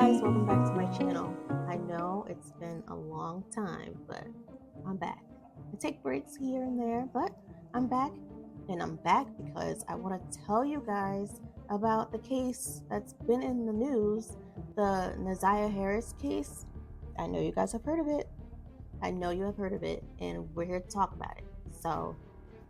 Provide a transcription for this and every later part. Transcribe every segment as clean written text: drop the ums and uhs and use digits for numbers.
guys, welcome back to my channel. I know it's been a long time, but I'm back. I take breaks here and there, but I'm back. And I'm back because I want to tell you guys about the case that's been in the news, the Naziah Harris case. I know you guys have heard of it. I know you have heard of it, and we're here to talk about it. So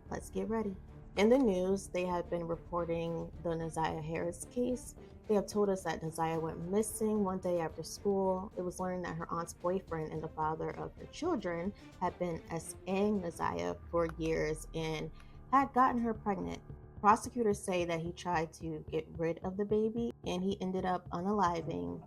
let's get ready. In the news, they have been reporting the Naziah Harris case. They have told us that Naziah went missing one day after school. It was learned that her aunt's boyfriend and the father of her children had been SAing Naziah for years and had gotten her pregnant. Prosecutors say that he tried to get rid of the baby and he ended up unaliving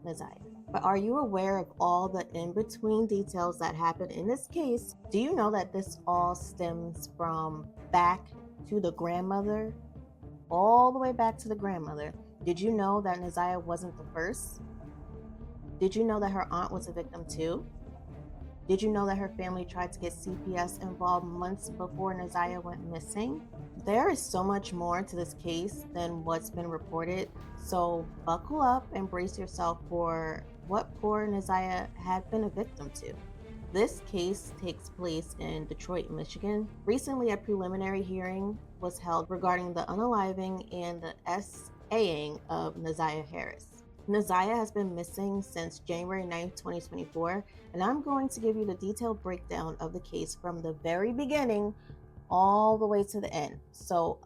Naziah. But are you aware of all the in-between details that happened in this case? Do you know that this all stems from back to the grandmother? All the way back to the grandmother. Did you know that Naziah wasn't the first? Did you know that her aunt was a victim too? Did you know that her family tried to get CPS involved months before Naziah went missing? There is so much more to this case than what's been reported, so buckle up and brace yourself for what poor Naziah had been a victim to. This case takes place in Detroit, Michigan. Recently, a preliminary hearing was held regarding the unaliving and the SAing of Naziah Harris. Naziah has been missing since January 9th, 2024, and I'm going to give you the detailed breakdown of the case from the very beginning all the way to the end. So,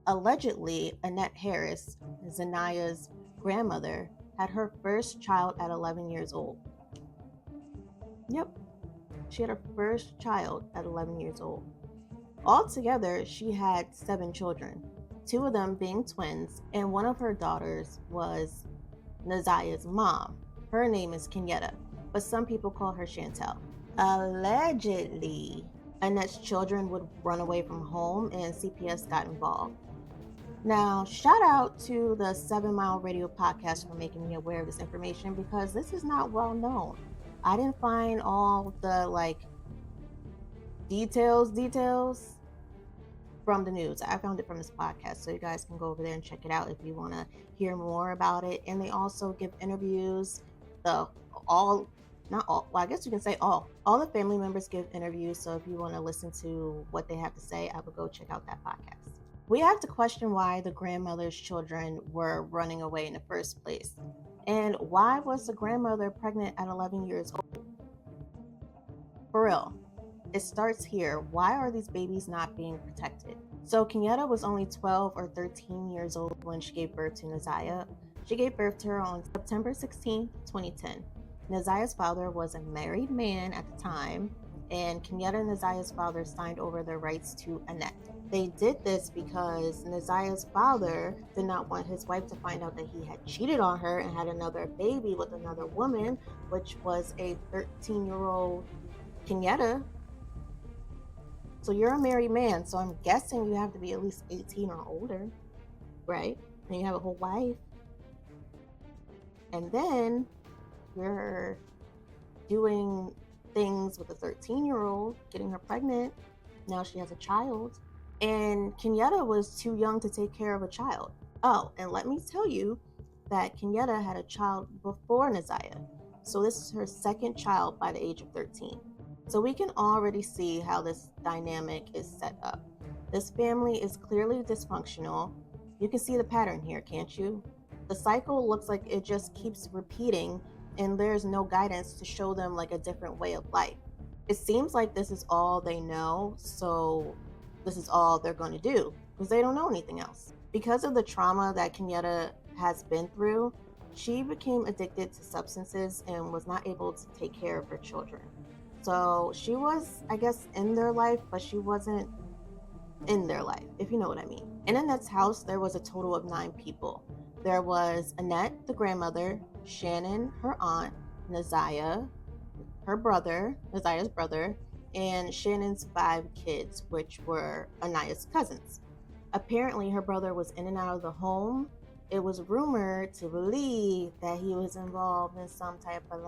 allegedly, Annette Harris, Zaniah's grandmother, had her first child at 11 years old. Yep, she had her first child at 11 years old. Altogether, she had 7 children, 2 of them being twins, and one of her daughters was Naziah's mom. Her name is Kenyatta, but some people call her Chantel. Allegedly, Annette's children would run away from home and CPS got involved. Now, shout out to the 7 Mile Radio podcast for making me aware of this information because this is not well known. I didn't find all the details from the news. I found it from this podcast, so you guys can go over there and check it out if you want to hear more about it. And they also give interviews. I guess you can say all the family members give interviews. So if you want to listen to what they have to say, I would go check out that podcast. We have to question why the grandmother's children were running away in the first place. And why was the grandmother pregnant at 11 years old? For real. It starts here. Why are these babies not being protected? So Kenyatta was only 12 or 13 years old when she gave birth to Naziah. She gave birth to her on September 16, 2010. Naziah's father was a married man at the time, and Kenyatta and Naziah's father signed over their rights to Annette. They did this because Naziah's father did not want his wife to find out that he had cheated on her and had another baby with another woman, which was a 13-year-old Kenyatta. So you're a married man, so I'm guessing you have to be at least 18 or older, right? And you have a whole wife. And then you're doing things with a 13-year-old, getting her pregnant. Now she has a child. And Kenyatta was too young to take care of a child. Oh, and let me tell you that Kenyatta had a child before Naziah. So this is her second child by the age of 13. So we can already see how this dynamic is set up. This family is clearly dysfunctional. You can see the pattern here, can't you? The cycle looks like it just keeps repeating and there's no guidance to show them a different way of life. It seems like this is all they know, so this is all they're going to do because they don't know anything else. Because of the trauma that Kenyatta has been through, she became addicted to substances and was not able to take care of her children. So she was, I guess, in their life, but she wasn't in their life, if you know what I mean. In Annette's house, there was a total of 9 people. There was Annette, the grandmother, Shannon, her aunt, Naziah, her brother, Naziah's brother, and Shannon's 5 kids, which were Anaya's cousins. Apparently, her brother was in and out of the home. It was rumored to believe that he was involved in some type of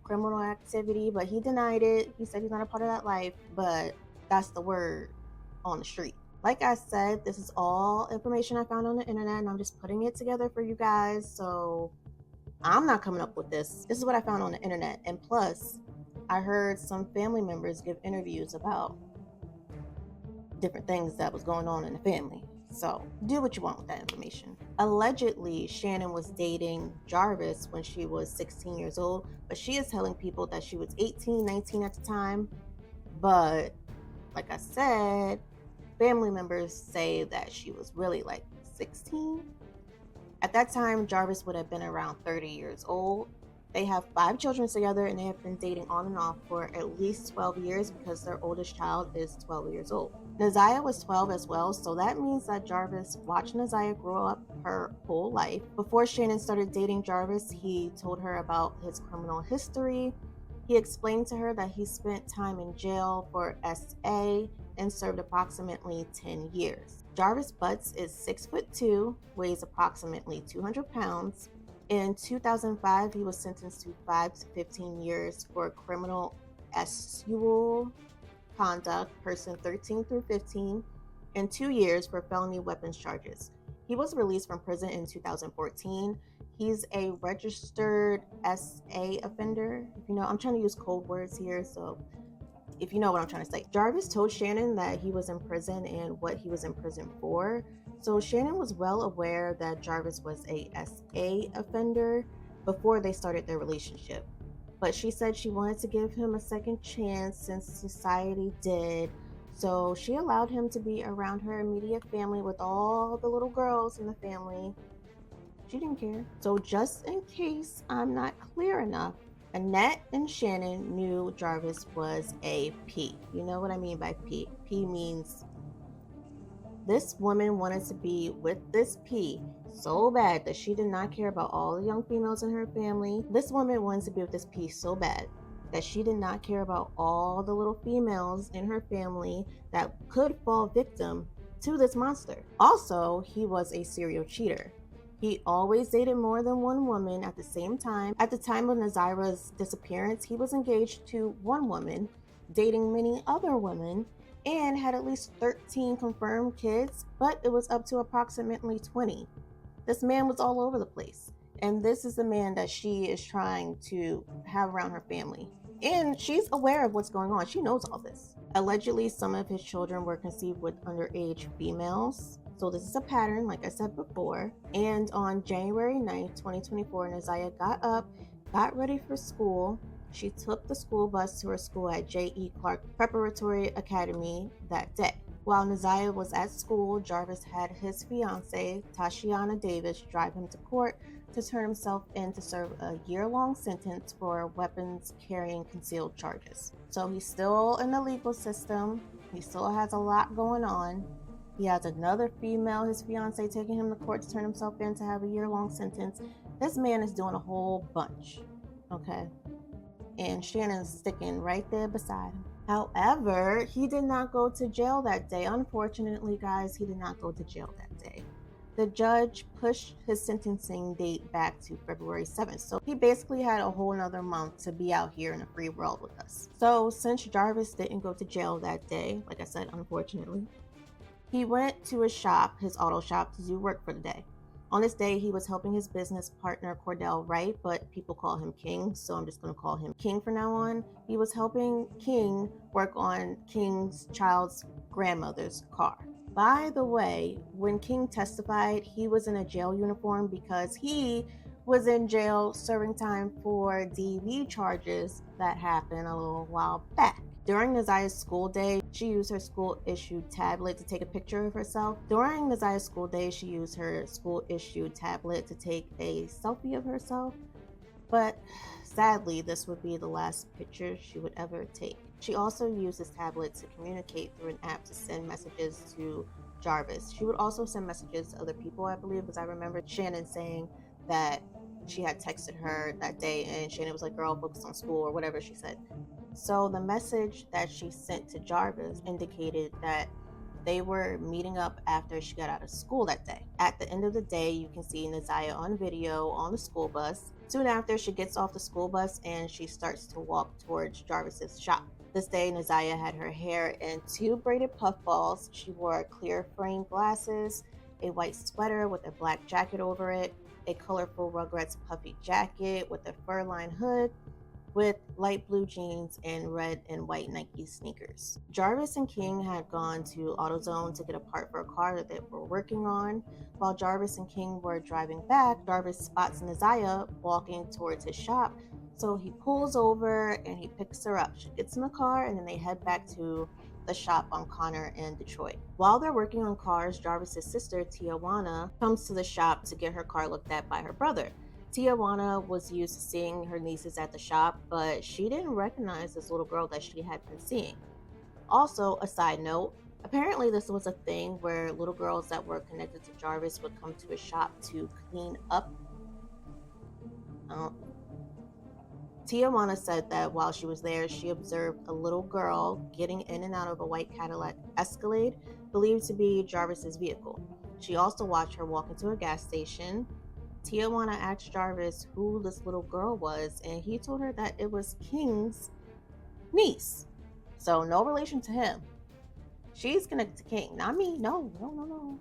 criminal activity, but he denied it. He said he's not a part of that life, but that's the word on the street. Like I said, this is all information I found on the internet, and I'm just putting it together for you guys. So I'm not coming up with this. This is what I found on the internet. And plus, I heard some family members give interviews about different things that was going on in the family. So do what you want with that information. Allegedly, Shannon was dating Jarvis when she was 16 years old, but she is telling people that she was 18, 19 at the time. But like I said, family members say that she was really like 16. At that time, Jarvis would have been around 30 years old. They have 5 children together and they have been dating on and off for at least 12 years because their oldest child is 12 years old. Naziah was 12 as well, so that means that Jarvis watched Naziah grow up her whole life. Before Shannon started dating Jarvis, he told her about his criminal history. He explained to her that he spent time in jail for SA and served approximately 10 years. Jarvis Butts is 6'2", weighs approximately 200 pounds. In 2005, he was sentenced to 5 to 15 years for criminal sexual conduct, person 13 through 15, and 2 years for felony weapons charges. He was released from prison in 2014. He's a registered SA offender. If you know, I'm trying to use code words here, so if you know what I'm trying to say. Jarvis told Shannon that he was in prison and what he was in prison for. So Shannon was well aware that Jarvis was a SA offender before they started their relationship. But she said she wanted to give him a second chance since society did. So she allowed him to be around her immediate family with all the little girls in the family. She didn't care. So just in case I'm not clear enough, Annette and Shannon knew Jarvis was a P. You know what I mean by P? P means this woman wanted to be with this P so bad that she did not care about all the young females in her family. This woman wanted to be with this P so bad that she did not care about all the little females in her family that could fall victim to this monster. Also, he was a serial cheater. He always dated more than one woman at the same time. At the time of Naziah's disappearance, he was engaged to one woman, dating many other women, and had at least 13 confirmed kids, but it was up to approximately 20. This man was all over the place. And this is the man that she is trying to have around her family. And she's aware of what's going on. She knows all this. Allegedly, some of his children were conceived with underage females. So this is a pattern, like I said before. And on January 9th, 2024, Naziah got up, got ready for school. She took the school bus to her school at J.E. Clark Preparatory Academy that day. While Naziah was at school, Jarvis had his fiancée, Tashiana Davis, drive him to court to turn himself in to serve a year-long sentence for weapons carrying concealed charges. So he's still in the legal system. He still has a lot going on. He has another female, his fiancée, taking him to court to turn himself in to have a year-long sentence. This man is doing a whole bunch, okay? And Shannon's sticking right there beside him. However, he did not go to jail that day. Unfortunately, guys, he did not go to jail that day. The judge pushed his sentencing date back to February 7th. So he basically had a whole nother month to be out here in the free world with us. So since Jarvis didn't go to jail that day, like I said, unfortunately, he went to his shop, his auto shop, to do work for the day. On this day, he was helping his business partner, Cordell, Wright, but people call him King, so I'm just going to call him King from now on. He was helping King work on King's child's grandmother's car. By the way, when King testified, he was in a jail uniform because he was in jail serving time for DV charges that happened a little while back. During Naziah's school day, she used her school-issued tablet to take a picture of herself. During Naziah's school day, she used her school-issued tablet to take a selfie of herself. But sadly, this would be the last picture she would ever take. She also used this tablet to communicate through an app to send messages to Jarvis. She would also send messages to other people, I believe, because I remember Shannon saying that she had texted her that day and Shannon was like, girl, focus on school, or whatever she said. So the message that she sent to Jarvis indicated that they were meeting up after she got out of school that day. At the end of the day, you can see Naziah on video on the school bus. Soon after, she gets off the school bus and she starts to walk towards Jarvis's shop. This day, Naziah had her hair in 2 braided puffballs. She wore clear frame glasses, a white sweater with a black jacket over it. a colorful Rugrats puffy jacket with a fur-lined hood, with light blue jeans and red and white Nike sneakers. Jarvis and King had gone to AutoZone to get a part for a car that they were working on. While Jarvis and King were driving back, Jarvis spots Naziah walking towards his shop. So he pulls over and he picks her up. She gets in the car and then they head back to the shop on Connor in Detroit. While they're working on cars, Jarvis's sister, Tijuana, comes to the shop to get her car looked at by her brother. Tijuana was used to seeing her nieces at the shop, but she didn't recognize this little girl that she had been seeing. Also, a side note, apparently this was a thing where little girls that were connected to Jarvis would come to his shop to clean up. Tijuana said that while she was there, she observed a little girl getting in and out of a white Cadillac Escalade, believed to be Jarvis's vehicle. She also watched her walk into a gas station. Tijuana asked Jarvis who this little girl was, and he told her that it was King's niece. So, no relation to him. She's connected to King, not me. No.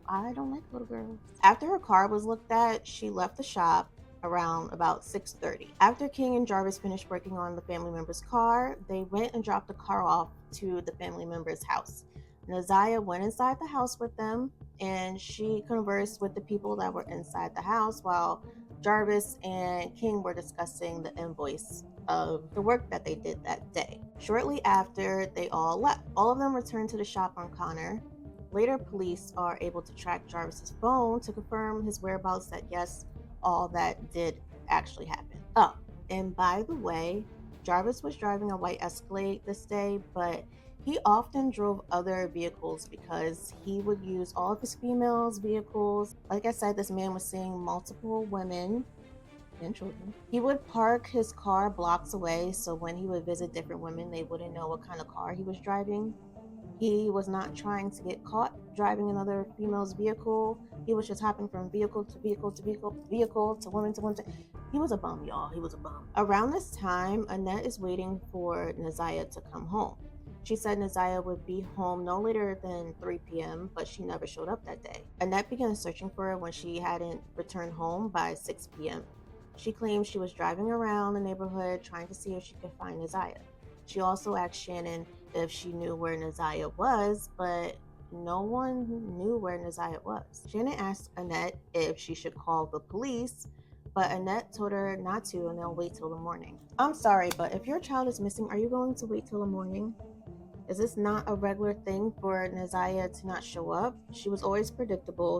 I don't like little girls. After her car was looked at, she left the shop around about 6:30. After King and Jarvis finished working on the family member's car, they went and dropped the car off to the family member's house. Naziah went inside the house with them and she conversed with the people that were inside the house while Jarvis and King were discussing the invoice of the work that they did that day. Shortly after, they all left. All of them returned to the shop on Connor. Later, police are able to track Jarvis's phone to confirm his whereabouts that yes, all that did actually happen. Oh, and by the way, Jarvis was driving a white Escalade this day, but he often drove other vehicles because he would use all of his females' vehicles. Like I said, this man was seeing multiple women and children. He would park his car blocks away, so when he would visit different women, they wouldn't know what kind of car he was driving. He was not trying to get caught driving another female's vehicle. He was just hopping from vehicle to vehicle to vehicle to vehicle to woman to woman. He was a bum, y'all. He was a bum. Around this time, Annette is waiting for Naziah to come home. She said Naziah would be home no later than 3 p.m., but she never showed up that day. Annette began searching for her when she hadn't returned home by 6 p.m. She claimed she was driving around the neighborhood trying to see if she could find Naziah. She also asked Shannon if she knew where Naziah was, but no one knew where Naziah was. Shannon asked Annette if she should call the police, but Annette told her not to and they'll wait till the morning. I'm sorry, but if your child is missing, are you going to wait till the morning? Is this not a regular thing for Naziah to not show up? She was always predictable.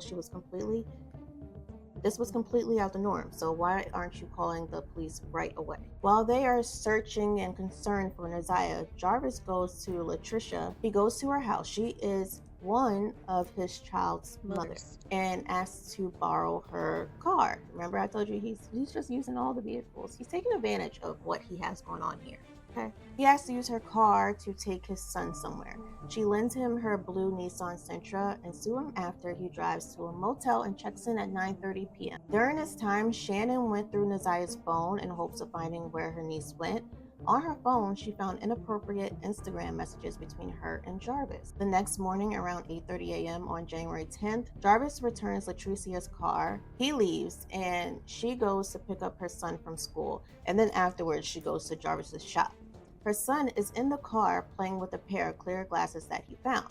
This was completely out the norm, so why aren't you calling the police right away? While they are searching and concerned for Naziah, Jarvis goes to Latricia. He goes to her house. She is one of his child's mothers and asks to borrow her car. Remember I told you he's just using all the vehicles. He's taking advantage of what he has going on here. Okay. He has to use her car to take his son somewhere. She lends him her blue Nissan Sentra, and soon after he drives to a motel and checks in at 9:30 p.m. During this time, Shannon went through Naziah's phone in hopes of finding where her niece went. On her phone, she found inappropriate Instagram messages between her and Jarvis. The next morning, around 8:30 a.m. on January 10th, Jarvis returns Latricia's car. He leaves, and she goes to pick up her son from school, and then afterwards, she goes to Jarvis's shop. Her son is in the car playing with a pair of clear glasses that he found.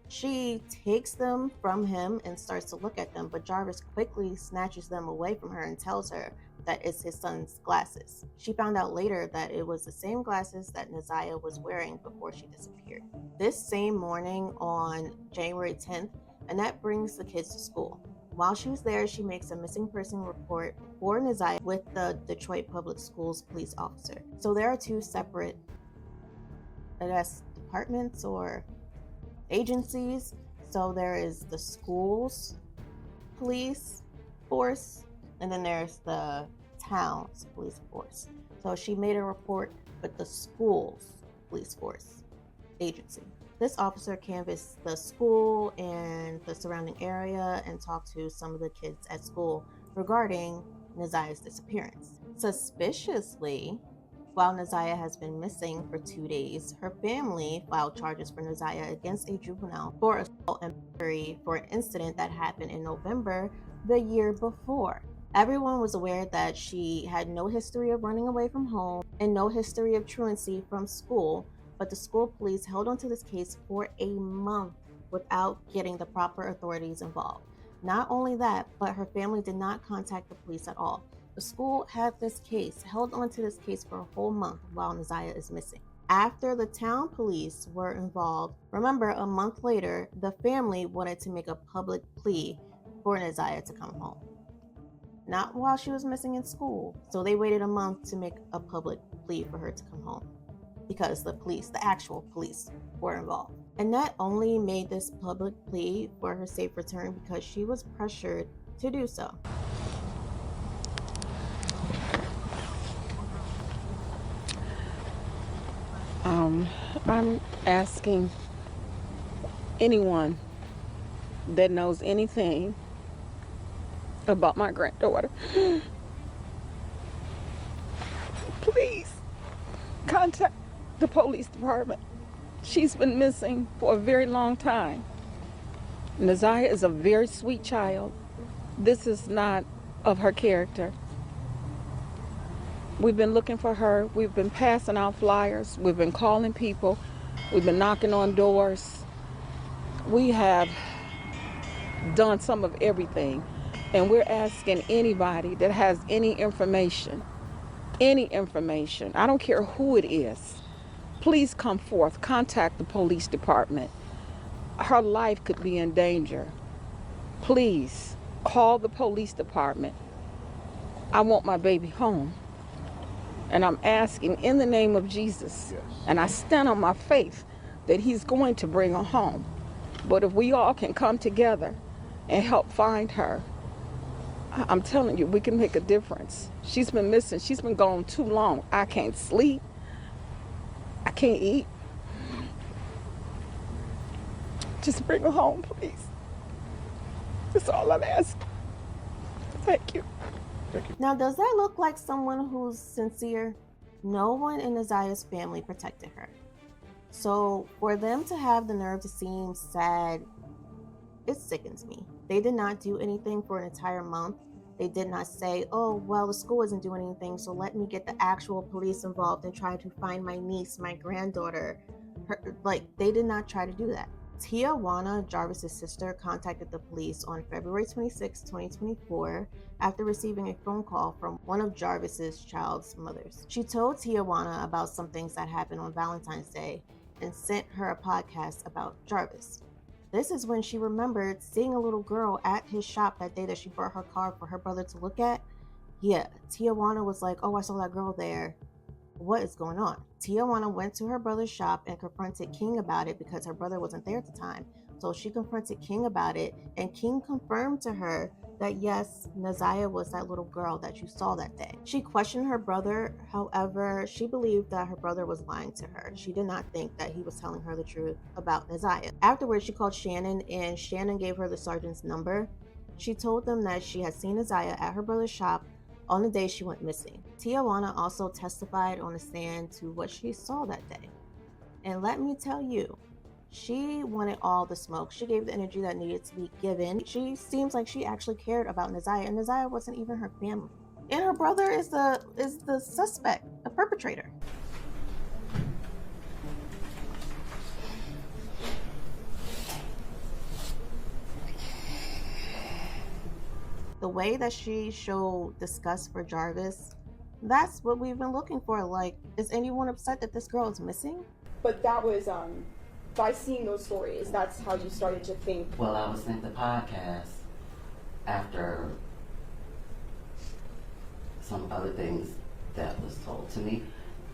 She takes them from him and starts to look at them, but Jarvis quickly snatches them away from her and tells her that it's his son's glasses. She found out later that it was the same glasses that Naziah was wearing before she disappeared. This same morning on January 10th, Annette brings the kids to school. While she was there, she makes a missing person report for Naziah with the Detroit Public Schools police officer. So there are two separate, departments or agencies. So there is the schools police force, and then there's the town's police force. So she made a report with the school's police force agency. This officer canvassed the school and the surrounding area and talked to some of the kids at school regarding Naziah's disappearance. Suspiciously, while Naziah has been missing for 2 days, her family filed charges for Naziah against a juvenile for assault and battery for an incident that happened in November the year before. Everyone was aware that she had no history of running away from home and no history of truancy from school, but the school police held onto this case for a month without getting the proper authorities involved. Not only that, but her family did not contact the police at all. The school had this case, held onto this case for a whole month while Naziah is missing. After the town police were involved, remember, a month later, the family wanted to make a public plea for Naziah to come home. Not while she was missing in school. So they waited a month to make a public plea for her to come home because the police, the actual police, were involved. And that only made this public plea for her safe return because she was pressured to do so. I'm asking anyone that knows anything about my granddaughter, please contact the police department. She's been missing for a very long time. Naziah is a very sweet child. This is not of her character. We've been looking for her. We've been passing out flyers. We've been calling people. We've been knocking on doors. We have done some of everything. And we're asking anybody that has any information, I don't care who it is, please come forth, contact the police department. Her life could be in danger. Please call the police department. I want my baby home. And I'm asking in the name of Jesus, and I stand on my faith that he's going to bring her home. But if we all can come together and help find her, I'm telling you, we can make a difference. She's been missing. She's been gone too long. I can't sleep. I can't eat. Just bring her home, please. That's all I'm asking. Thank you. Now, does that look like someone who's sincere? No one in Naziah's family protected her. So for them to have the nerve to seem sad, it sickens me. They did not do anything for an entire month. They did not say, oh, well, the school isn't doing anything, so let me get the actual police involved and try to find my niece, my granddaughter. They did not try to do that. Tijuana, Jarvis's sister, contacted the police on February 26, 2024, after receiving a phone call from one of Jarvis's child's mothers. She told Tijuana about some things that happened on Valentine's Day and sent her a podcast about Jarvis. This is when she remembered seeing a little girl at his shop that day that she brought her car for her brother to look at. Yeah, Tijuana was like, oh, I saw that girl there. What is going on? Tijuana went to her brother's shop and confronted King about it because her brother wasn't there at the time. So she confronted King about it, and King confirmed to her that yes, Naziah was that little girl that you saw that day. She questioned her brother. However, she believed that her brother was lying to her. She did not think that he was telling her the truth about Naziah. Afterwards, she called Shannon, and Shannon gave her the sergeant's number. She told them that she had seen Naziah at her brother's shop on the day she went missing. Tijuana also testified on the stand to what she saw that day. And let me tell you, she wanted all the smoke. She gave the energy that needed to be given. She seems like she actually cared about Naziah, and Naziah wasn't even her family. And her brother is the suspect, the perpetrator. The way that she showed disgust for Jarvis, that's what we've been looking for. Like, is anyone upset that this girl is missing? But that was, by seeing those stories, that's how you started to think. Well, I was sent the podcast after some other things that was told to me.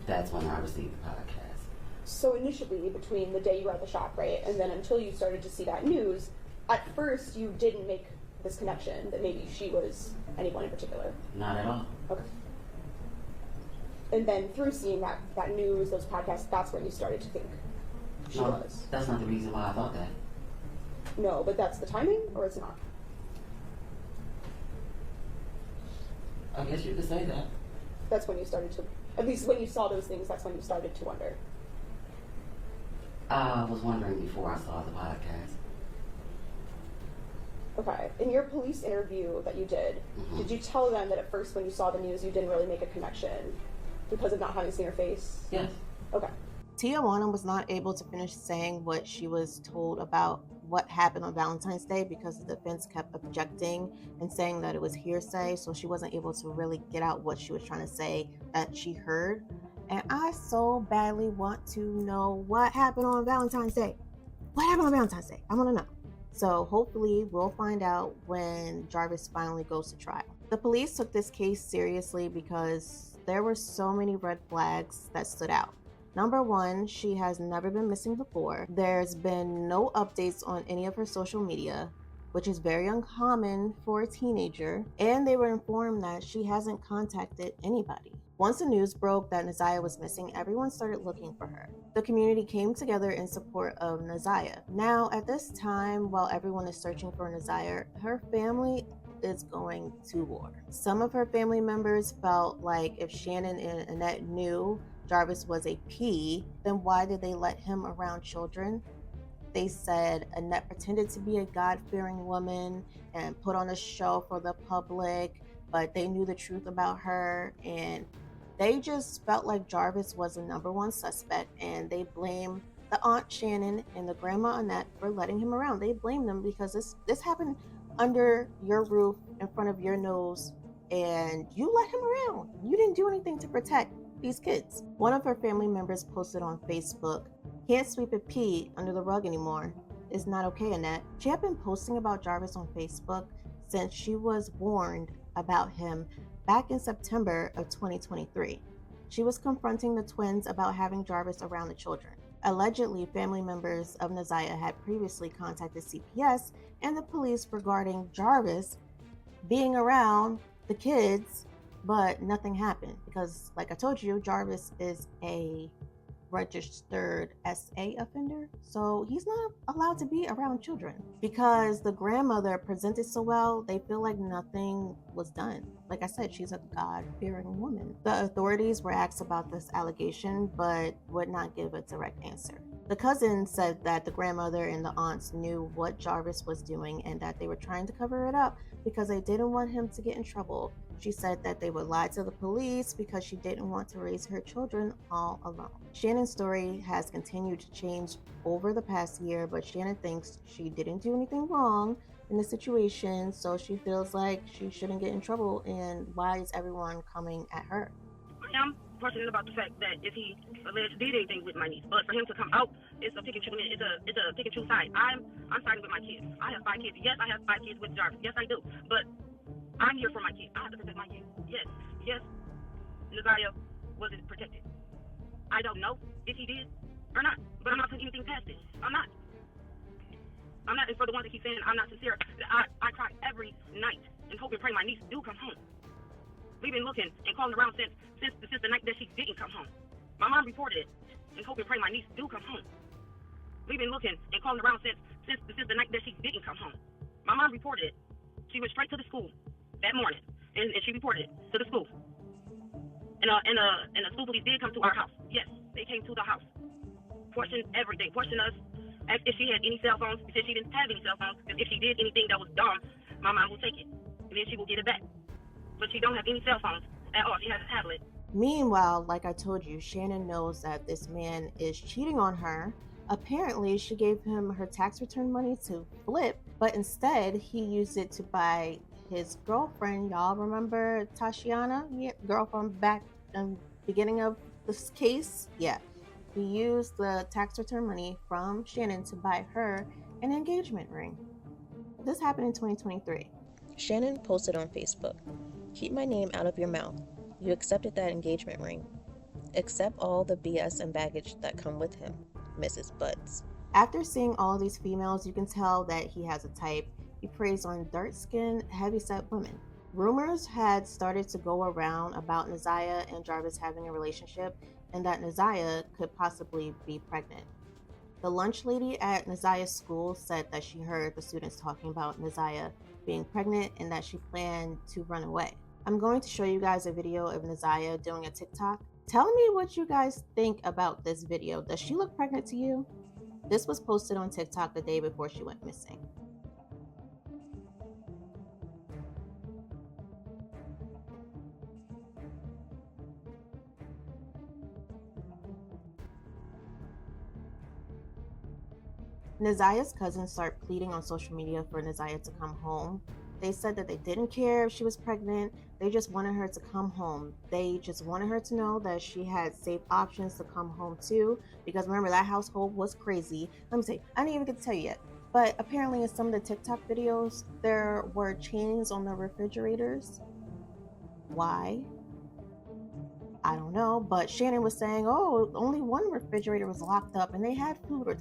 That's when I received the podcast. So initially, between the day you were at the shop, right, and then until you started to see that news, at first you didn't make this connection that maybe she was anyone in particular? Not at all. Okay. And then through seeing that news, those podcasts, that's when you started to think she was? That's not the reason why I thought that. No, but that's the timing, or it's not? I guess you could say that. That's when you started to, at least when you saw those things, that's when you started to wonder. I was wondering before I saw the podcast. Okay. In your police interview that you did you tell them that at first when you saw the news you didn't really make a connection because of not having seen her face? Yes. Okay. Tijuana was not able to finish saying what she was told about what happened on Valentine's Day because the defense kept objecting and saying that it was hearsay, so she wasn't able to really get out what she was trying to say that she heard. And I so badly want to know what happened on Valentine's Day. What happened on Valentine's Day? I want to know. So hopefully we'll find out when Jarvis finally goes to trial. The police took this case seriously because there were so many red flags that stood out. Number one, she has never been missing before. There's been no updates on any of her social media, which is very uncommon for a teenager, and they were informed that she hasn't contacted anybody. Once the news broke that Naziah was missing, everyone started looking for her. The community came together in support of Naziah. Now, at this time, while everyone is searching for Naziah, her family is going to war. Some of her family members felt like if Shannon and Annette knew Jarvis was a P, then why did they let him around children? They said Annette pretended to be a God-fearing woman and put on a show for the public, but they knew the truth about her, and they just felt like Jarvis was the number one suspect, and they blamed the Aunt Shannon and the Grandma Annette for letting him around. They blamed them because this happened under your roof, in front of your nose, and you let him around. You didn't do anything to protect these kids. One of her family members posted on Facebook, "Can't sweep a pee under the rug anymore. It's not okay, Annette." She had been posting about Jarvis on Facebook since she was warned about him back in September of 2023. She was confronting the twins about having Jarvis around the children. Allegedly, family members of Naziah had previously contacted CPS and the police regarding Jarvis being around the kids, but nothing happened because, like I told you, Jarvis is a registered SA offender, so he's not allowed to be around children. Because the grandmother presented so well, they feel like nothing was done. Like I said, she's a God-fearing woman. The authorities were asked about this allegation, but would not give a direct answer. The cousin said that the grandmother and the aunts knew what Jarvis was doing and that they were trying to cover it up because they didn't want him to get in trouble. She said that they would lie to the police because she didn't want to raise her children all alone. Shannon's story has continued to change over the past year, but Shannon thinks she didn't do anything wrong in the situation, so she feels like she shouldn't get in trouble, and why is everyone coming at her? I'm passionate about the fact that if he alleged did anything with my niece, but for him to come out, it's a pick and choose. It's a pick and choose side. I'm siding with my kids. I have 5 kids. Yes, I have 5 kids with Jarvis. Yes, I do. But I'm here for my kids. I have to protect my kids. Yes. Naziah wasn't protected. I don't know if he did or not, but I'm not putting anything past it. I'm not. And for the ones that keep saying I'm not sincere, I cry every night and hope and pray my niece do come home. We've been looking and calling around since the night that she didn't come home. My mom reported it and hope and pray my niece do come home. We've been looking and calling around since the night that she didn't come home. My mom reported it. She went straight to the school that morning and she reported it to the school. And the school police did come to our house. Yes, they came to the house. Questioned everything. Questioned us. Asked if she had any cell phones. She said she didn't have any cell phones. Because if she did anything that was dumb, my mom will take it. And then she will get it back. But she don't have any cell phones at all. She has a tablet. Meanwhile, like I told you, Shannon knows that this man is cheating on her. Apparently, she gave him her tax return money to flip, but instead he used it to buy his girlfriend. Y'all remember Tashiana? Yeah, girl from back in the beginning of this case? Yeah. He used the tax return money from Shannon to buy her an engagement ring. This happened in 2023. Shannon posted on Facebook, "Keep my name out of your mouth. You accepted that engagement ring. Accept all the BS and baggage that come with him, Mrs. Butts." After seeing all these females, you can tell that he has a type. He preys on dark-skinned, heavy-set women. Rumors had started to go around about Naziah and Jarvis having a relationship and that Naziah could possibly be pregnant. The lunch lady at Naziah's school said that she heard the students talking about Naziah being pregnant and that she planned to run away. I'm going to show you guys a video of Naziah doing a TikTok. Tell me what you guys think about this video. Does she look pregnant to you? This was posted on TikTok the day before she went missing. Nazia's cousins started pleading on social media for Nazia to come home. They said that they didn't care if she was pregnant. They just wanted her to come home. They just wanted her to know that she had safe options to come home to. Because remember, that household was crazy. Let me see, I didn't even get to tell you yet. But apparently in some of the TikTok videos, there were chains on the refrigerators. Why? I don't know. But Shannon was saying, oh, only one refrigerator was locked up and they had food. Or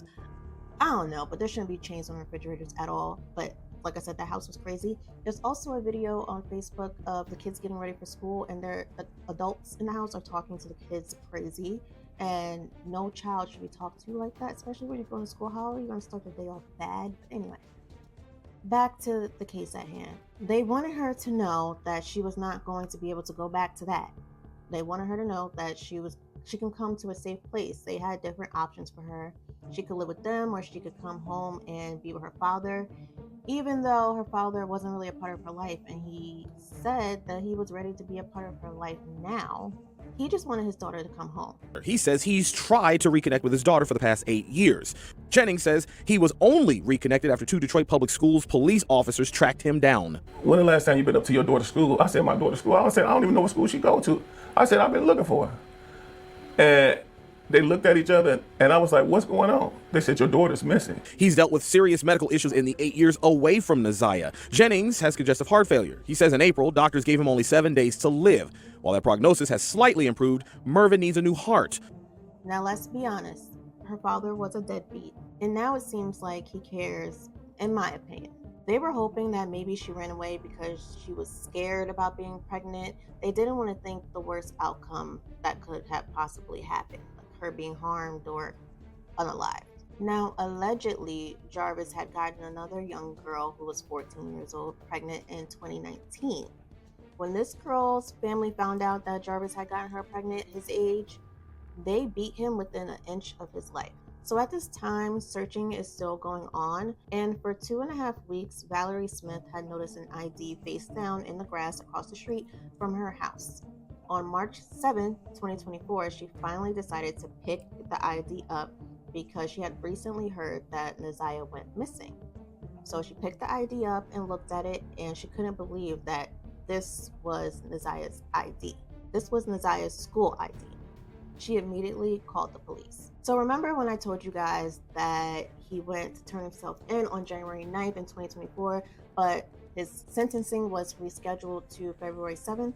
I don't know, but there shouldn't be chains on refrigerators at all. But like I said, the house was crazy. There's also a video on Facebook of the kids getting ready for school, and the adults in the house are talking to the kids crazy. And no child should be talked to like that, especially when you're going to school. How are you going to start the day off bad? But anyway, back to the case at hand. They wanted her to know that she was not going to be able to go back to that. They wanted her to know that she can come to a safe place. They had different options for her. She could live with them, or she could come home and be with her father, even though her father wasn't really a part of her life, and he said that he was ready to be a part of her life now. He just wanted his daughter to come home. He says he's tried to reconnect with his daughter for the past 8 years. Jennings says he was only reconnected after 2 Detroit Public Schools police officers tracked him down. When the last time you been up to your daughter's school? I said, my daughter's school. I said, I don't even know what school she go to. I said, I've been looking for her. And they looked at each other, and I was like, what's going on? They said, your daughter's missing. He's dealt with serious medical issues in the 8 years away from Nazia. Jennings has congestive heart failure. He says in April, doctors gave him only 7 days to live. While that prognosis has slightly improved, Mervyn needs a new heart. Now, let's be honest. Her father was a deadbeat, and now it seems like he cares, in my opinion. They were hoping that maybe she ran away because she was scared about being pregnant. They didn't want to think the worst outcome that could have possibly happened, like her being harmed or unalived. Now, allegedly, Jarvis had gotten another young girl who was 14 years old pregnant in 2019. When this girl's family found out that Jarvis had gotten her pregnant at his age, they beat him within an inch of his life. So at this time, searching is still going on, and for 2.5 weeks, Valerie Smith had noticed an ID face down in the grass across the street from her house. On March 7, 2024, she finally decided to pick the ID up because she had recently heard that Nazia went missing. So she picked the ID up and looked at it, and she couldn't believe that this was Nazia's ID. This was Nazia's school ID. She immediately called the police. So remember when I told you guys that he went to turn himself in on January 9th in 2024, but his sentencing was rescheduled to February 7th?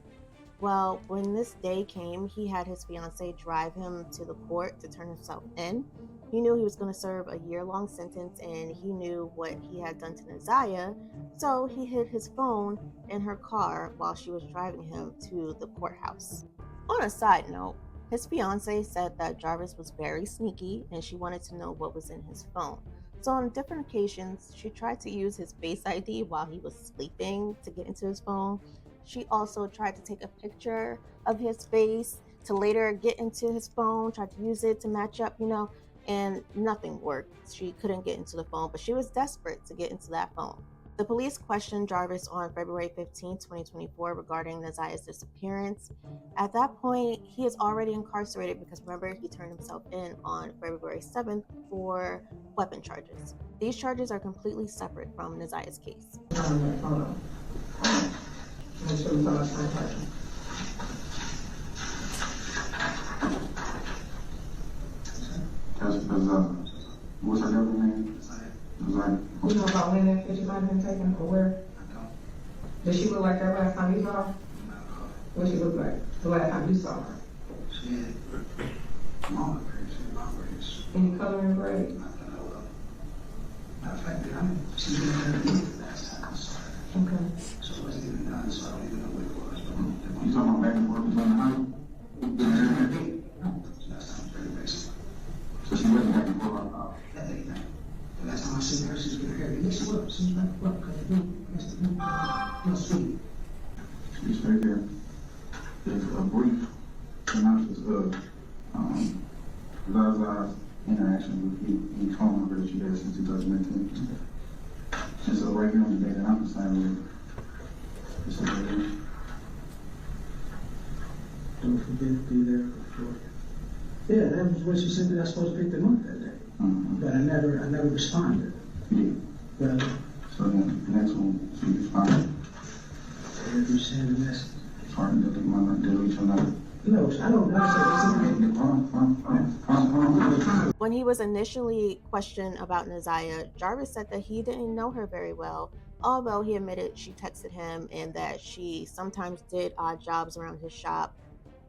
Well, when this day came, he had his fiance drive him to the court to turn himself in. He knew he was going to serve a year-long sentence, and he knew what he had done to Nazia, so he hid his phone in her car while she was driving him to the courthouse. On a side note, his fiance said that Jarvis was very sneaky and she wanted to know what was in his phone. So on different occasions, she tried to use his Face ID while he was sleeping to get into his phone. She also tried to take a picture of his face to later get into his phone, tried to use it to match up, and nothing worked. She couldn't get into the phone, but she was desperate to get into that phone. The police questioned Jarvis on February 15, 2024 regarding Nazia's disappearance. At that point, he is already incarcerated because remember, he turned himself in on February 7th for weapon charges. These charges are completely separate from Nazia's case. What's her other name? You know about when that picture might have been taken or where? Does she look like that last time you saw her? What she look like the last time you saw her? She had long braids. Any color in braids? Matter of fact, she's been here the last time I saw her. Okay. So it wasn't even done, so I don't even know what it was. But You talking about back and forth between the house? last time was very basic. So she wasn't back and forth. That ain't that. The last time I seen her, she was getting hair. Yes, she was. She was like, what? Because sweet. She's right there. There's a brief synopsis of Zaza's interaction with you and phone number that you had since 2019. And so right here on the day that I'm concerned with, it's right there. Don't forget to be there for sure. Yeah, that was when she said that I was supposed to pick them up that day. But I never responded. Yeah. Well, So then the next one, she responded. if you send a message. Sorry, delete my number, delete your number. No, I don't know. When he was initially questioned about Naziah, Jarvis said that he didn't know her very well, although he admitted she texted him and that she sometimes did odd jobs around his shop.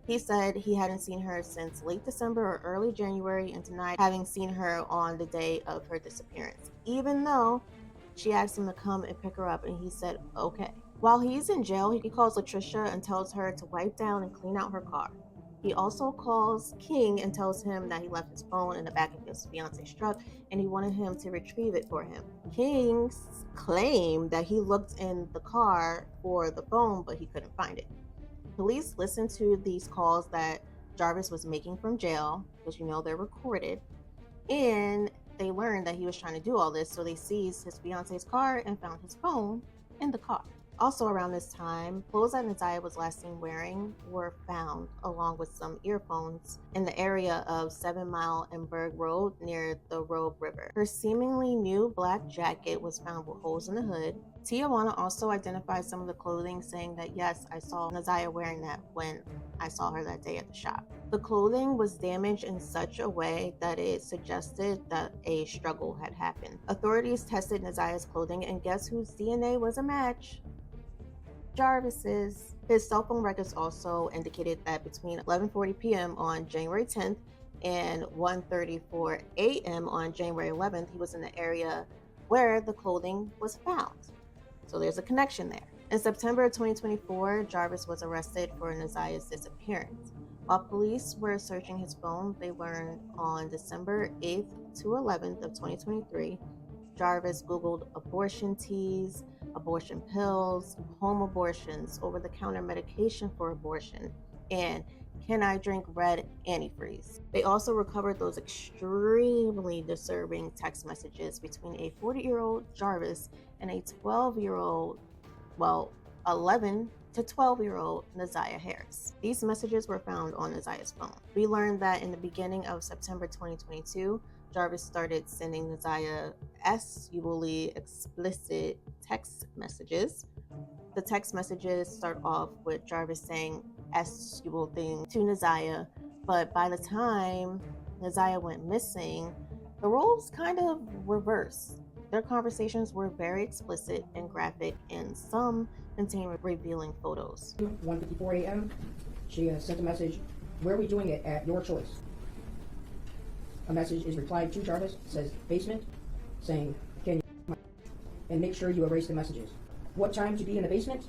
He said he hadn't seen her since late December or early January, and denied having seen her on the day of her disappearance, even though she asked him to come and pick her up, and he said okay. While he's in jail, he calls Latricia and tells her to wipe down and clean out her car. He also calls King and tells him that he left his phone in the back of his fiance's truck and he wanted him to retrieve it for him. King claimed that he looked in the car for the phone, but he couldn't find it. Police listened to these calls that Jarvis was making from jail, because they're recorded, and they learned that he was trying to do all this, so they seized his fiance's car and found his phone in the car. Also around this time, clothes that Naziah was last seen wearing were found, along with some earphones, in the area of 7 Mile and Berg Road near the Rogue River. Her seemingly new black jacket was found with holes in the hood. Tijuana also identified some of the clothing, saying that yes, I saw Naziah wearing that when I saw her that day at the shop. The clothing was damaged in such a way that it suggested that a struggle had happened. Authorities tested Naziah's clothing, and guess whose DNA was a match? Jarvis's. His cell phone records also indicated that between 11:40 p.m. on January 10th and 1:34 a.m. on January 11th, he was in the area where the clothing was found. So there's a connection there. In September 2024, Jarvis was arrested for Naziah's disappearance. While police were searching his phone, they learned on December 8th to 11th of 2023, Jarvis Googled abortion teas, abortion pills, home abortions, over-the-counter medication for abortion, and can I drink red antifreeze. They also recovered those extremely disturbing text messages between a 40-year-old Jarvis and a 12-year-old, 11 to 12-year-old Naziah Harris. These messages were found on Naziah's phone. We learned that in the beginning of September 2022, Jarvis started sending Naziah sexually explicit text messages. The text messages start off with Jarvis saying sexual thing to Naziah, but by the time Naziah went missing, the roles kind of reversed. Their conversations were very explicit and graphic, and some contained revealing photos. 1:54 a.m. She sent a message, "Where are we doing it at your choice?" A message is replied to Jarvis, says basement, saying, "Can you and make sure you erase the messages." What time to be in the basement?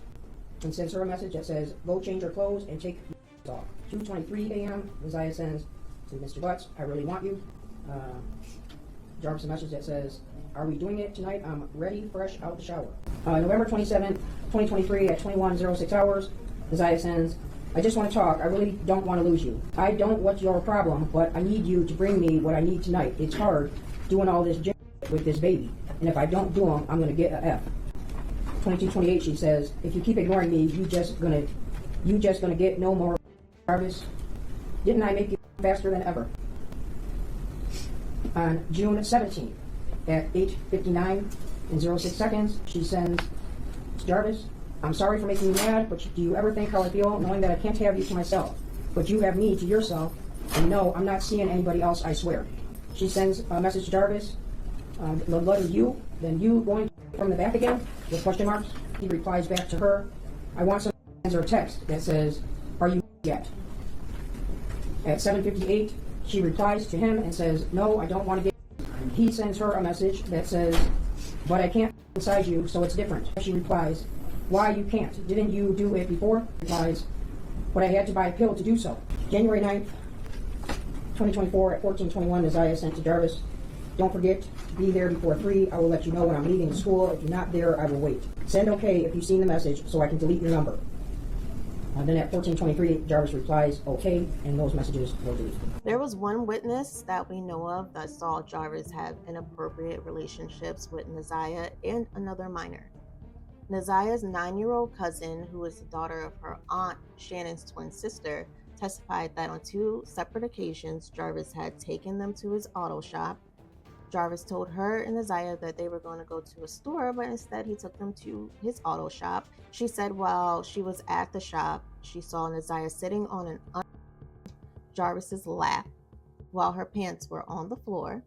And sends her a message that says, "Go change your clothes and take your off." 2:23 a.m. Naziah sends to Mr. Butts, "I really want you." Jarvis a message that says, "Are we doing it tonight? I'm ready, fresh out the shower." November 27th, 2023 at 21:06 hours, Naziah sends, "I just want to talk. I really don't want to lose you. I don't what's your problem, but I need you to bring me what I need tonight. It's hard doing all this with this baby, and if I don't do them, I'm going to get a F." 22:28 she says, "If you keep ignoring me, you just gonna get no more, Jarvis. Didn't I make you faster than ever?" On June 17th at 8:59 and 06 seconds, she sends, "Jarvis, I'm sorry for making you mad, but do you ever think how I feel knowing that I can't have you to myself, but you have me to yourself, and no, I'm not seeing anybody else, I swear." She sends a message to Jarvis, "The letter you, then you going from the back again?" with question marks. He replies back to her, "I want some," sends her a text that says, "Are you yet?" At 7:58, she replies to him and says, "No, I don't want to get." He sends her a message that says, "But I can't inside you, so it's different." She replies, "Why you can't? Didn't you do it before?" Replies, "But I had to buy a pill to do so." January 9th, 2024 at 14:21, Naziah sent to Jarvis, "Don't forget to be there before 3. I will let you know when I'm leaving school. If you're not there, I will wait. Send okay if you've seen the message so I can delete your number." Then at 14:23, Jarvis replies, "Okay," and those messages were deleted. There was one witness that we know of that saw Jarvis have inappropriate relationships with Naziah and another minor. Naziah's 9-year-old cousin, who is the daughter of her aunt Shannon's twin sister, testified that on 2 separate occasions Jarvis had taken them to his auto shop, Jarvis told her and Naziah that they were going to go to a store, but instead he took them to his auto shop. She said while she was at the shop, she saw Naziah sitting on Jarvis's lap while her pants were on the floor.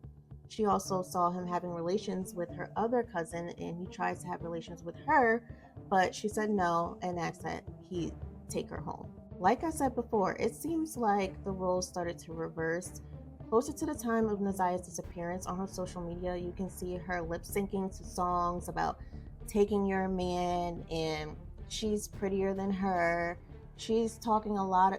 She also saw him having relations with her other cousin, and he tried to have relations with her, but she said no and asked that he take her home. Like I said before, it seems like the roles started to reverse. Closer to the time of Naziah's disappearance, on her social media, you can see her lip syncing to songs about taking your man and she's prettier than her. She's taking a lot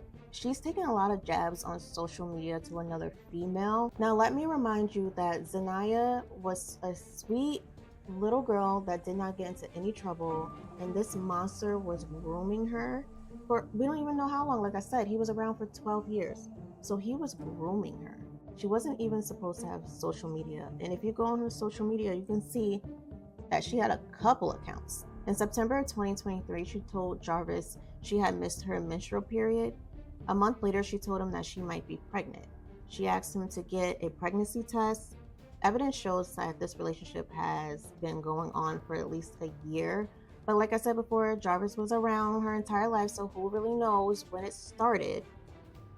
of jabs on social media to another female. Now, let me remind you that Zanaya was a sweet little girl that did not get into any trouble, and this monster was grooming her for we don't even know how long. Like I said, he was around for 12 years, so he was grooming her. She wasn't even supposed to have social media, and if you go on her social media, you can see that she had a couple accounts. In September of 2023, she told Jarvis she had missed her menstrual period. A month later, she told him that she might be pregnant. She asked him to get a pregnancy test. Evidence shows that this relationship has been going on for at least a year. But like I said before, Jarvis was around her entire life, so who really knows when it started?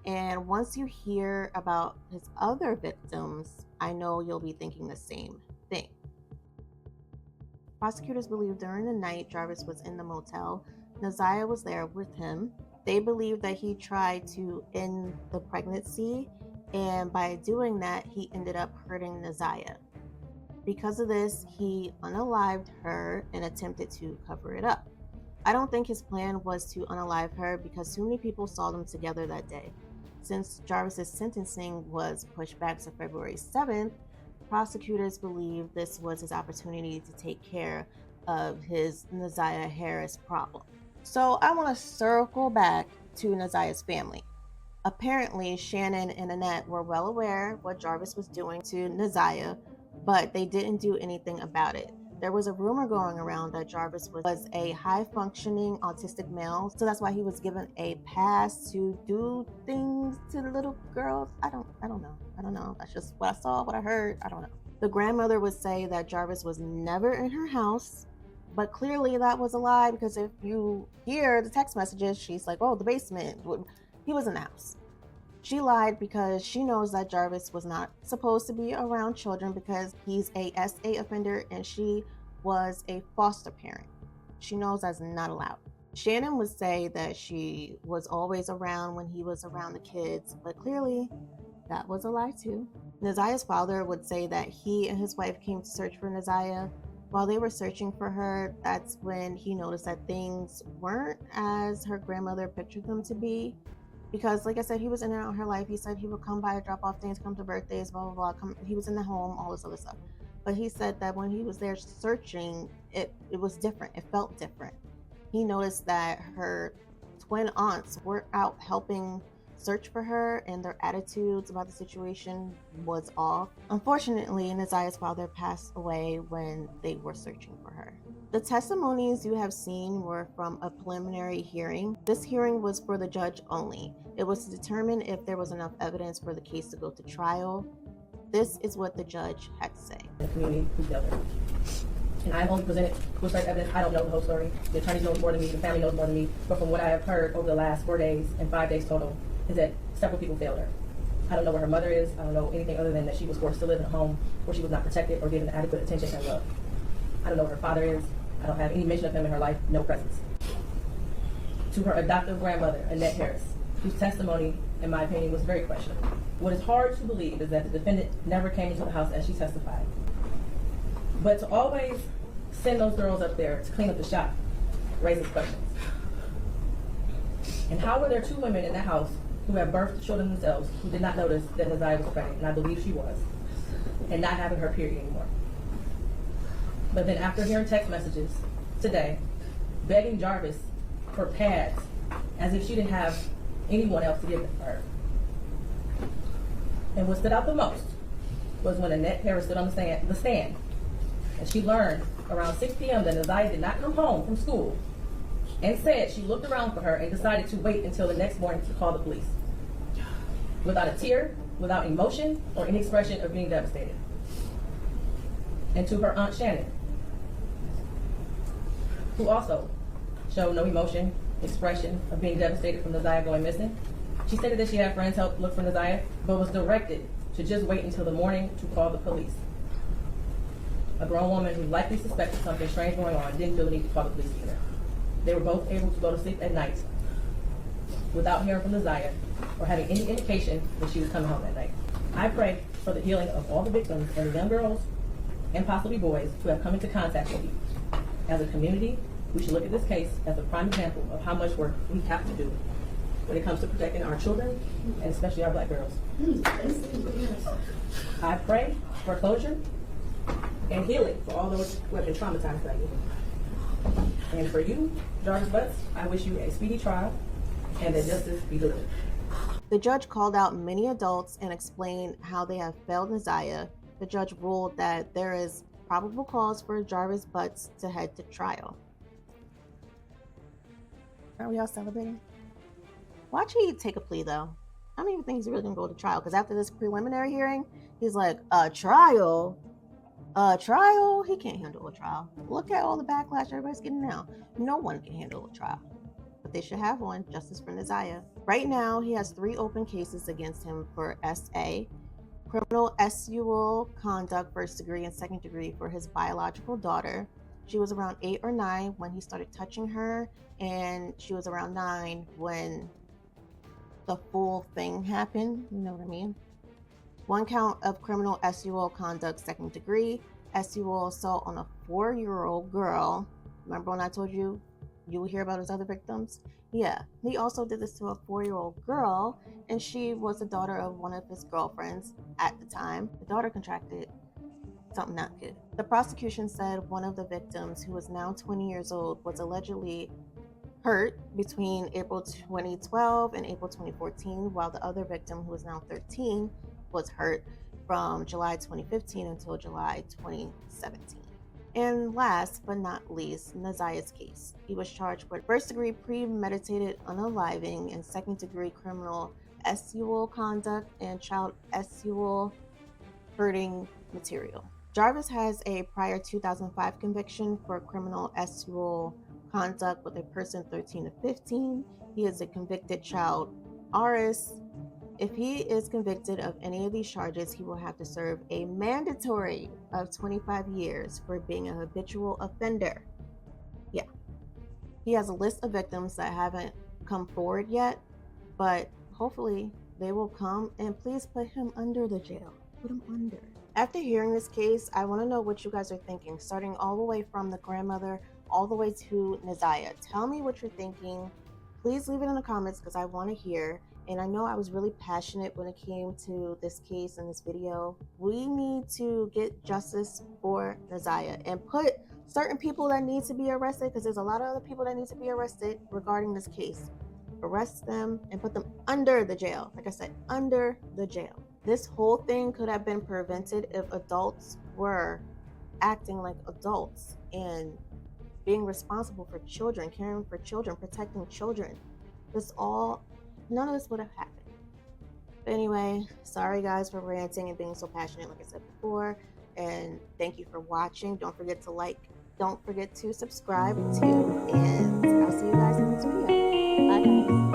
And once you hear about his other victims, I know you'll be thinking the same thing. Prosecutors believe during the night Jarvis was in the motel, Naziah was there with him. They believe that he tried to end the pregnancy, and by doing that, he ended up hurting Naziah. Because of this, he unalived her and attempted to cover it up. I don't think his plan was to unalive her because too many people saw them together that day. Since Jarvis's sentencing was pushed back to February 7th, prosecutors believe this was his opportunity to take care of his Naziah Harris problem. So I want to circle back to Naziah's family. Apparently, Shannon and Annette were well aware what Jarvis was doing to Naziah, but they didn't do anything about it. There was a rumor going around that Jarvis was a high-functioning autistic male, so that's why he was given a pass to do things to the little girls. I don't know. That's just what I saw, what I heard. I don't know. The grandmother would say that Jarvis was never in her house, but clearly that was a lie because if you hear the text messages, she's like, oh, the basement. He was in the house. She lied because she knows that Jarvis was not supposed to be around children because he's a SA offender and she was a foster parent. She knows that's not allowed. Shannon would say that she was always around when he was around the kids, but clearly that was a lie too. Naziah's father would say that he and his wife came to search for Naziah. While they were searching for her, that's when he noticed that things weren't as her grandmother pictured them to be. Because, like I said, he was in and out of her life. He said he would come by, drop off things, come to birthdays, blah, blah, blah. He was in the home, all this other stuff. But he said that when he was there searching, it was different. It felt different. He noticed that her twin aunts were out helping search for her, and their attitudes about the situation was off. Unfortunately, Naziah's father passed away when they were searching for her. The testimonies you have seen were from a preliminary hearing. This hearing was for the judge only. It was to determine if there was enough evidence for the case to go to trial. This is what the judge had to say. The community who's dealt with. And I've only presented with certain evidence. I don't know the whole story. The attorneys know more than me, the family knows more than me. But from what I have heard over the last 4 days and 5 days total, is that several people failed her. I don't know where her mother is. I don't know anything other than that she was forced to live in a home where she was not protected or given adequate attention and love. I don't know where her father is. I don't have any mention of him in her life, no presence. To her adoptive grandmother, Annette Harris, whose testimony, in my opinion, was very questionable. What is hard to believe is that the defendant never came into the house as she testified. But to always send those girls up there to clean up the shop raises questions. And how were there two women in the house who had birthed children themselves who did not notice that Naziah was pregnant, and I believe she was, and not having her period anymore? But then after hearing text messages today, begging Jarvis for pads as if she didn't have anyone else to give her. And what stood out the most was when Annette Harris stood on the stand, and she learned around 6 p.m. that Naziah did not come home from school, and said she looked around for her and decided to wait until the next morning to call the police. Without a tear, without emotion, or any expression of being devastated. and to her Aunt Shannon, who also showed no emotion, expression of being devastated from Neziah going missing. She stated that she had friends help look for Neziah, but was directed to just wait until the morning to call the police. A grown woman who likely suspected something strange going on didn't feel the need to call the police either. They were both able to go to sleep at night without hearing from Neziah or having any indication that she was coming home that night. I pray for the healing of all the victims and the young girls and possibly boys who have come into contact with you. As a community, we should look at this case as a prime example of how much work we have to do when it comes to protecting our children and especially our Black girls. I pray for closure and healing for all those who have been traumatized by you. And for you, Jarvis Butts, I wish you a speedy trial and that justice be delivered. The judge called out many adults and explained how they have failed Neziah. The judge ruled that there is probable cause for Jarvis Butts to head to trial. Are we all celebrating? Watch he take a plea though. I don't even think he's really gonna go to trial because after this preliminary hearing, he's like, a trial? A trial? He can't handle a trial. Look at all the backlash everybody's getting now. No one can handle a trial. But they should have one, justice for Neziah. Right now, he has 3 open cases against him for SA, criminal sexual conduct, 1st degree and 2nd degree for his biological daughter. She was around 8 or 9 when he started touching her, and she was around 9 when the full thing happened. You know what I mean? 1 count of criminal sexual conduct, 2nd degree, sexual assault on a 4-year-old girl. Remember when I told you you would hear about his other victims? Yeah, he also did this to a 4-year-old girl, and she was the daughter of one of his girlfriends at the time. The daughter contracted something not good. The prosecution said one of the victims, who is now 20 years old, was allegedly hurt between April 2012 and April 2014, while the other victim, who is now 13, was hurt from July 2015 until July 2017. And last but not least, Neziah's case. He was charged with 1st degree premeditated unaliving and 2nd degree criminal sexual conduct and child sexual hurting material. Jarvis has a prior 2005 conviction for criminal sexual conduct with a person 13 to 15. He is a convicted child artist. If he is convicted of any of these charges, he will have to serve a mandatory of 25 years for being a habitual offender. Yeah. He has a list of victims that haven't come forward yet, but hopefully they will come, and please put him under the jail. Put him under. After hearing this case, I want to know what you guys are thinking, starting all the way from the grandmother all the way to Neziah. Tell me what you're thinking. Please leave it in the comments because I want to hear. And I know I was really passionate when it came to this case and this video. We need to get justice for Neziah and put certain people that need to be arrested, because there's a lot of other people that need to be arrested regarding this case. Arrest them and put them under the jail. Like I said, under the jail. This whole thing could have been prevented if adults were acting like adults and being responsible for children, caring for children, protecting children. None of this would have happened. But anyway, sorry guys for ranting and being so passionate, like I said before. And thank you for watching. Don't forget to like, don't forget to subscribe too. And I'll see you guys in the next video. Bye guys.